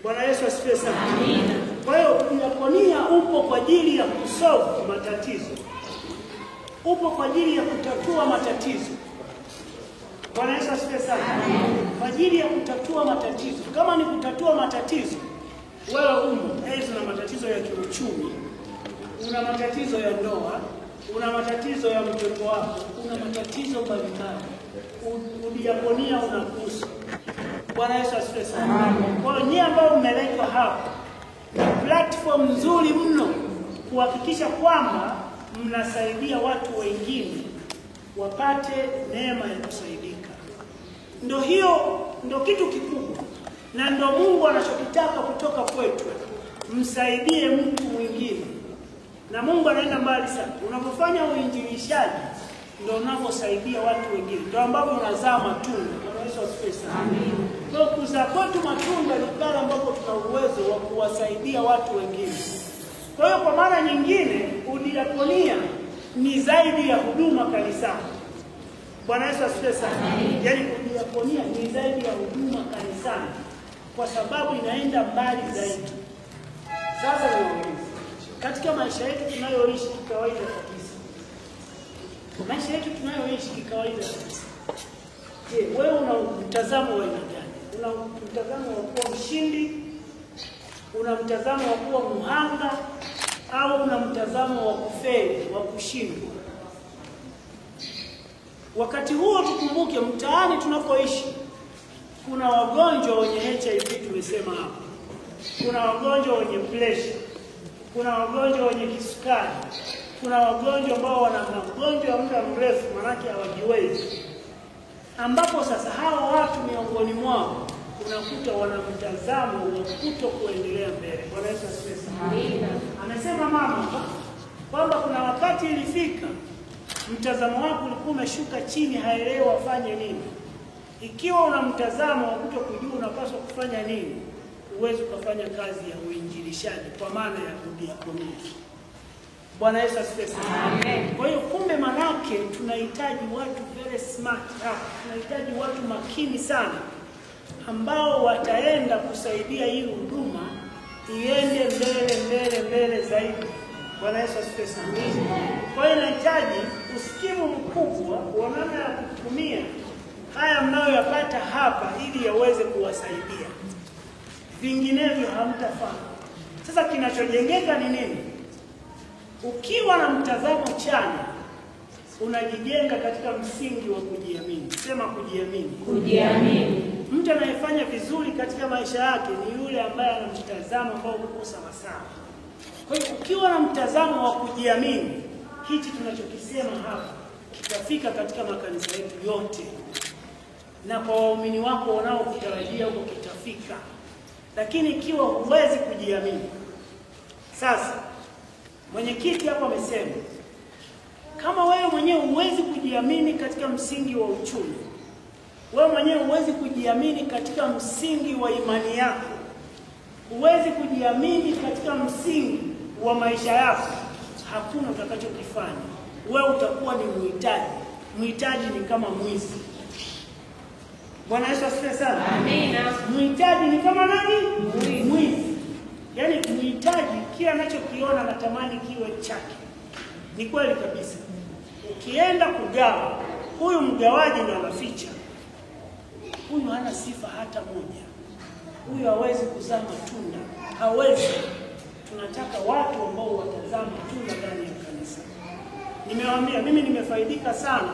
Bwana Yesu asifiwe sana. Amina. Kwa hiyo udiakonia upo kwa ajili ya kusolve matatizo. Upo kwa ajili ya kutatua matatizo. Bwana Yesu asifiwe sana. Amina. Kwa ajili ya kutatua matatizo. Kama ni kutatua matatizo, wewe una matatizo ya kiuchumi, una matatizo ya ndoa, una matatizo ya mtoto wako, una matatizo mbalimbali. Udiakonia unakuhusu. Bwana Yesu asifiwe sana. Kwa hiyo nyinyi ambao mmeletwa hapa, ni platform nzuri mno kuhakikisha kwamba mnasaidia watu wengine wapate neema ya kusaidika. Ndio kitu kikubwa. Na ndio Mungu anachokitaka kutoka kwetu. Msaidie mtu mwingine. Na Mungu anaenda mbali sana. Unapofanya uinjilishaji ndio unaposaidia watu wengine. Ndio ambapo unazaa matunda. Bwana Yesu asifiwe sana. Amen. Kwa kuzaa kwetu matunda ni pale ambapo tuna uwezo wa kuwasaidia watu wengine. Kwa hiyo kwa maana nyingine, udiakonia ni zaidi ya huduma kanisani. Bwana Yesu asifiwe sana. Yaani udiakonia ni zaidi ya huduma kanisani kwa sababu inaenda mbali zaidi. Sasa niwaambie, katika maisha yetu tunayoishi kikawaida kabisa. Maisha yetu tunayoishi kikawaida kabisa. Je, wewe una mtazamo wa aina gani? Una mtazamo wa kuwa mshindi? Una mtazamo wa kuwa muhanga? Au una mtazamo wa kufeli, wa kushindwa? Wakati huo tukumbuke mtaani tunapoishi kuna wagonjwa wenye HIV tumesema hapo. Kuna wagonjwa wenye pressure. Kuna wagonjwa wenye kisukari. Kuna wagonjwa ambao wana magonjwa ya muda mrefu manake hawajiwezi. Ambapo sasa hawa watu miongoni mwao unakuta wana mtazamo wa kutokuendelea mbele. Bwana Yesu asifiwe sana. Amina. Anasema mama kwamba kuna wakati ilifika mtazamo wako ulikuwa umeshuka chini, haelewi afanye nini. Ikiwa una mtazamo wa kutokujua unapaswa kufanya nini, uweze kufanya kazi ya uinjilishaji kwa maana ya udiakonia. Bwana Yesu asifiwe sana. Amen. Kwa hiyo kumbe manake tunahitaji watu very smart hapa. Tunahitaji watu makini sana ambao wataenda kusaidia hii huduma iende mbele zaidi. Bwana Yesu asifiwe sana. Kwa hiyo inahitaji usikivu mkubwa wa namna ya kutumia haya mnayoyapata hapa ili yaweze kuwasaidia. Vinginevyo hamtafanya. Sasa kinachojengeka ni nini? Ukiwa na mtazamo chanya, unajijenga katika msingi wa kujiamini. Sema kujiamini. Kujiamini. Mtu anayefanya vizuri katika maisha yake ni yule ambaye ana mtazamo ambao uko sawa sawa. Kwa hiyo ukiwa na mtazamo wa kujiamini, hichi tunachokisema hapa kitafika katika makanisa yetu yote. Na kwa waumini wako wanaokutarajia huko kitafika. Lakini ikiwa huwezi kujiamini, sasa mwenyekiti hapa amesema kama wewe mwenyewe huwezi kujiamini katika msingi wa uchumi, wewe mwenyewe huwezi kujiamini katika msingi wa imani yako, huwezi kujiamini katika msingi wa maisha yako, hakuna utakachokifanya. Wewe utakuwa ni muhitaji. Muhitaji ni kama mwizi. Bwana Yesu asifiwe sana. Amina. Muhitaji ni kama nani? Mwizi. Yaani muhitaji kila anachokiona anatamani kiwe chake. Ni kweli kabisa. Ukienda kugawa, huyu mgawaji na anaficha. Huyu hana sifa hata moja. Huyu hawezi kuzaa matunda. Hawezi. Tunataka watu ambao watazaa matunda ndani ya kanisa. Nimewaambia mimi nimefaidika sana